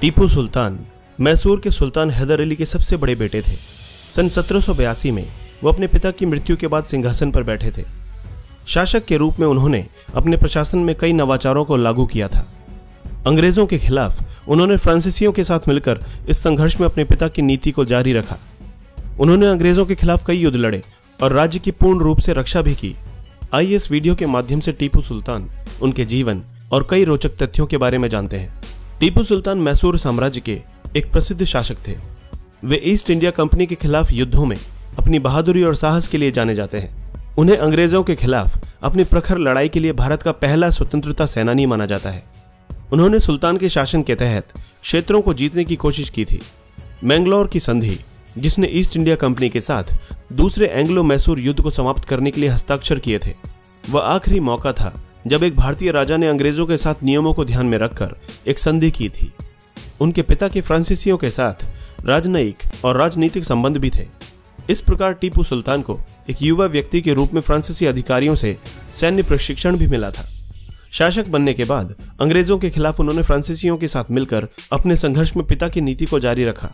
टीपू सुल्तान मैसूर के सुल्तान हैदर अली के सबसे बड़े बेटे थे। सन 1782 में वो अपने पिता की मृत्यु के बाद सिंहासन पर बैठे थे। शासक के रूप में उन्होंने अपने प्रशासन में कई नवाचारों को लागू किया था। अंग्रेजों के खिलाफ उन्होंने फ्रांसीसियों के साथ मिलकर इस संघर्ष में अपने पिता की नीति को जारी रखा। उन्होंने अंग्रेजों के खिलाफ कई युद्ध लड़े और राज्य की पूर्ण रूप से रक्षा भी की। आइए इस वीडियो के माध्यम से टीपू सुल्तान, उनके जीवन और कई रोचक तथ्यों के बारे में जानते हैं। टीपू सुल्तान मैसूर साम्राज्य के एक प्रसिद्ध शासक थे। वे ईस्ट इंडिया कंपनी के खिलाफ युद्धों में अपनी बहादुरी और साहस के लिए जाने जाते हैं। उन्हें अंग्रेजों के खिलाफ अपनी प्रखर लड़ाई के लिए भारत का पहला स्वतंत्रता सेनानी माना जाता है। उन्होंने सुल्तान के शासन के तहत क्षेत्रों को जीतने की कोशिश की थी। मैंगलोर की संधि, जिसने ईस्ट इंडिया कंपनी के साथ दूसरे एंग्लो मैसूर युद्ध को समाप्त करने के लिए हस्ताक्षर किए थे, वह आखिरी मौका था जब एक भारतीय राजा ने अंग्रेजों के साथ नियमों को ध्यान में रखकर एक संधि की थी। उनके पिता के फ्रांसीसियों के साथ राजनयिक और राजनीतिक संबंध भी थे। इस प्रकार टीपू सुल्तान को एक युवा व्यक्ति के रूप में फ्रांसीसी अधिकारियों से सैन्य प्रशिक्षण भी मिला था। शासक बनने के बाद अंग्रेजों के खिलाफ उन्होंने फ्रांसीसियों के साथ मिलकर अपने संघर्ष में पिता की नीति को जारी रखा।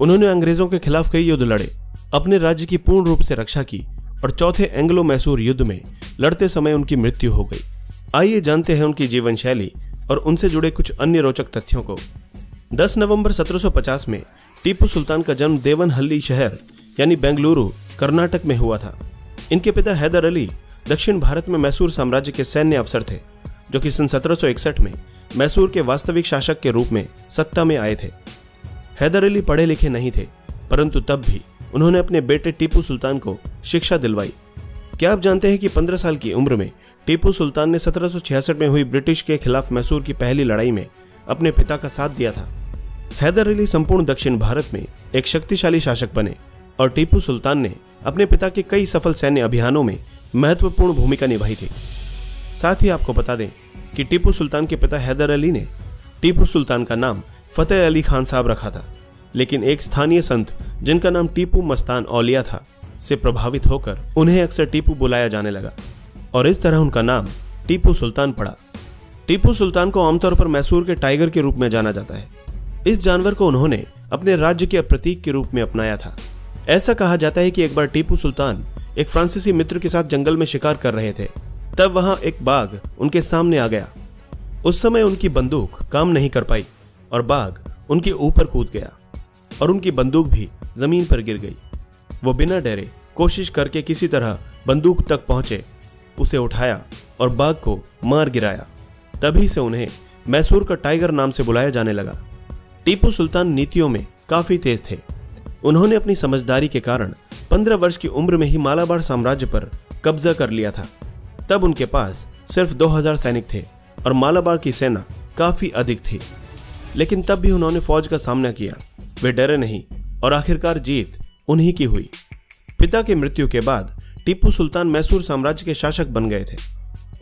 उन्होंने अंग्रेजों के खिलाफ कई युद्ध लड़े, अपने राज्य की पूर्ण रूप से रक्षा की और चौथे एंग्लो मैसूर युद्ध में लड़ते समय उनकी मृत्यु हो गई। आइए जानते हैं उनकी जीवन शैली और उनसे जुड़े कुछ अन्य रोचक तथ्यों को। 10 नवंबर 1750 में टीपू सुल्तान का जन्म देवनहल्ली शहर यानी बेंगलुरु, कर्नाटक में हुआ था। इनके पिता हैदर अली दक्षिण भारत में मैसूर साम्राज्य के सैन्य अफसर थे, जो कि सन 1761 में मैसूर के वास्तविक शासक के रूप में सत्ता में आए थे। हैदर अली पढ़े लिखे नहीं थे, परंतु तब भी उन्होंने अपने बेटे टीपू सुल्तान को शिक्षा दिलवाई। क्या आप जानते हैं कि 15 साल की उम्र में टीपू सुल्तान ने 1766 में हुई ब्रिटिश के खिलाफ मैसूर की पहली लड़ाई में अपने पिता का साथ दिया था। हैदर अली संपूर्ण दक्षिण भारत में एक शक्तिशाली शासक बने और टीपू सुल्तान ने अपने पिता के कई सफल सैन्य अभियानों में महत्वपूर्ण भूमिका निभाई थी। साथ ही आपको बता दें कि टीपू सुल्तान के पिता हैदर अली ने टीपू सुल्तान का नाम फतेह अली खान साहब रखा था, लेकिन एक स्थानीय संत जिनका नाम टीपू मस्तान औलिया था से प्रभावित होकर उन्हें अक्सर टीपू बुलाया जाने लगा और इस तरह उनका नाम टीपू सुल्तान पड़ा। टीपू सुल्तान को आमतौर पर मैसूर के टाइगर के रूप में जाना जाता है। इस जानवर को उन्होंने अपने राज्य के प्रतीक के रूप में अपनाया था। ऐसा कहा जाता है कि एक बार टीपू सुल्तान एक फ्रांसीसी मित्र के साथ जंगल में शिकार कर रहे थे, तब वहां एक बाघ उनके सामने आ गया। उस समय उनकी बंदूक काम नहीं कर पाई और बाघ उनके ऊपर कूद गया और उनकी बंदूक भी जमीन पर गिर गई। वो बिना डरे कोशिश करके किसी तरह बंदूक तक पहुंचे, उसे उठाया और बाघ को मार गिराया। तभी से उन्हें मैसूर का टाइगर नाम से बुलाया जाने लगा। टीपू सुल्तान नीतियों में काफी तेज थे। उन्होंने अपनी समझदारी के कारण 15 वर्ष की उम्र में ही मालाबार साम्राज्य पर कब्जा कर लिया था। तब उनके पास सिर्फ 2000 सैनिक थे और मालाबार की सेना काफी अधिक थी, लेकिन तब भी उन्होंने फौज का सामना किया। वे डरे नहीं और आखिरकार जीत उन्हीं की हुई। पिता की मृत्यु के बाद टीपू सुल्तान मैसूर साम्राज्य के शासक बन गए थे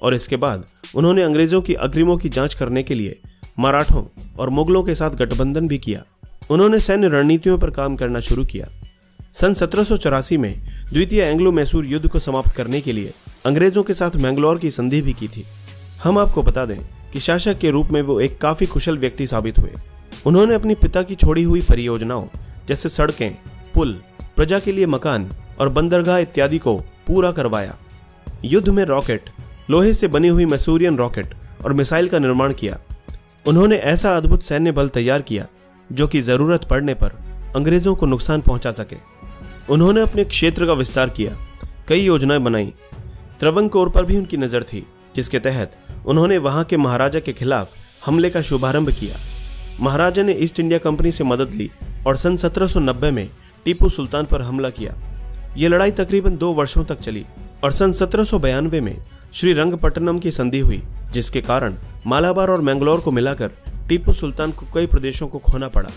और इसके बाद उन्होंने अंग्रेजों की अग्रिमों की जांच करने के लिए मराठों और मुगलों के साथ गठबंधन भी किया। उन्होंने सैन्य रणनीतियों पर काम करना शुरू किया। सन 1784 में द्वितीय एंग्लो मैसूर युद्ध को समाप्त करने के लिए अंग्रेजों के साथ मैंगलोर की संधि भी की थी। हम आपको बता दें कि शासक के रूप में वो एक काफी कुशल व्यक्ति साबित हुए। उन्होंने अपनी पिता की छोड़ी हुई परियोजनाओं जैसे सड़कें, पुल, प्रजा के लिए मकान और बंदरगाह इत्यादि को पूरा करवाया। युद्ध में रॉकेट, लोहे से बनी हुई मैसूरियन रॉकेट और मिसाइल का निर्माण किया। उन्होंने ऐसा अद्भुत सैन्य बल तैयार किया जो कि जरूरत पड़ने पर अंग्रेजों को नुकसान पहुंचा सके। उन्होंने अपने क्षेत्र का विस्तार किया, कई योजनाएं बनाई। त्रवंकोर पर भी उनकी नजर थी, जिसके तहत उन्होंने वहां के महाराजा के खिलाफ हमले का शुभारंभ किया। महाराजा ने ईस्ट इंडिया कंपनी से मदद ली और सन 1790 में टीपू सुल्तान पर हमला किया। यह लड़ाई तकरीबन 2 वर्षों तक चली और सन 1792 में श्रीरंगपट्टनम की संधि हुई, जिसके कारण मालाबार और मैंगलोर को मिलाकर टीपू सुल्तान को कई प्रदेशों को खोना पड़ा।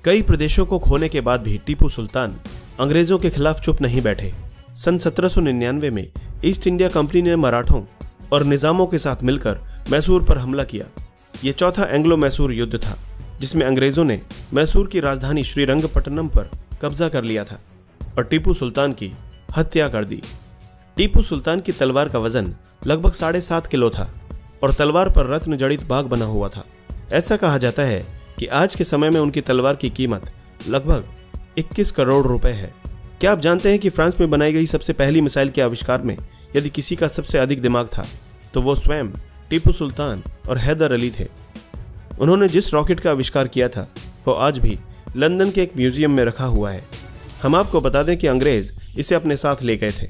कई प्रदेशों को खोने के बाद भी टीपू सुल्तान अंग्रेजों के खिलाफ चुप नहीं बैठे। सन 1799 में ईस्ट इंडिया कंपनी ने मराठों और निजामों के साथ मिलकर मैसूर पर हमला किया। यह चौथा एंग्लो मैसूर युद्ध था, जिसमें अंग्रेजों ने मैसूर की राजधानी श्रीरंगपट्टनम पर कब्जा कर लिया था और टीपू सुल्तान की हत्या कर दी। टीपू सुल्तान की तलवार का वजन लगभग 7.5 किलो था और तलवार पर रत्न जड़ित बाग बना हुआ था। ऐसा कहा जाता है कि आज के समय में उनकी तलवार की कीमत लगभग 21 करोड़ रुपए है। क्या आप जानते हैं कि फ्रांस में बनाई गई सबसे पहली मिसाइल के आविष्कार में यदि किसी का सबसे अधिक दिमाग था तो वो स्वयं टीपू सुल्तान और हैदर अली थे। उन्होंने जिस रॉकेट का आविष्कार किया था वो आज भी लंदन के एक म्यूजियम में रखा हुआ है। हम आपको बता दें कि अंग्रेज इसे अपने साथ ले गए थे।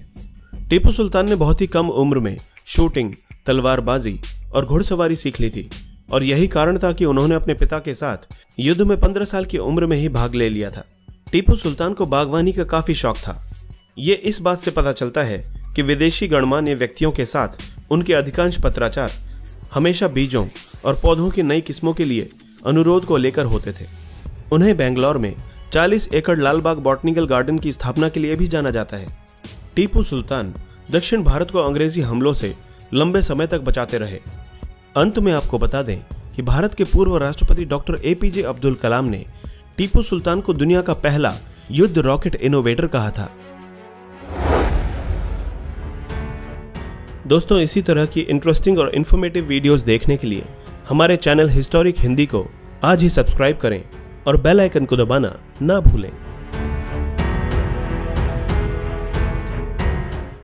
टीपू सुल्तान ने बहुत ही कम उम्र में शूटिंग, तलवारबाजी और घुड़सवारी सीख ली थी और यही कारण था कि उन्होंने अपने पिता के साथ युद्ध में 15 साल की उम्र में ही भाग ले लिया था। टीपू सुल्तान को बागवानी का काफी शौक था। ये इस बात से पता चलता है कि विदेशी गणमान्य व्यक्तियों के साथ उनके अधिकांश पत्राचार हमेशा बीजों और पौधों की नई किस्मों के लिए अनुरोध को लेकर होते थे। उन्हें बेंगलोर में 40 एकड़ लालबाग बॉटनिकल गार्डन की स्थापना के लिए भी जाना जाता है। टीपू सुल्तान दक्षिण भारत को अंग्रेजी हमलों से लंबे समय तक बचाते रहे। अंत में आपको बता दें कि भारत के पूर्व राष्ट्रपति डॉक्टर APJ अब्दुल कलाम ने टीपू सुल्तान को दुनिया का पहला युद्ध रॉकेट इनोवेटर कहा था। दोस्तों, इसी तरह की इंटरेस्टिंग और इन्फॉर्मेटिव वीडियोस देखने के लिए हमारे चैनल हिस्टोरिक हिंदी को आज ही सब्सक्राइब करें और बेल आइकन को दबाना ना भूलें।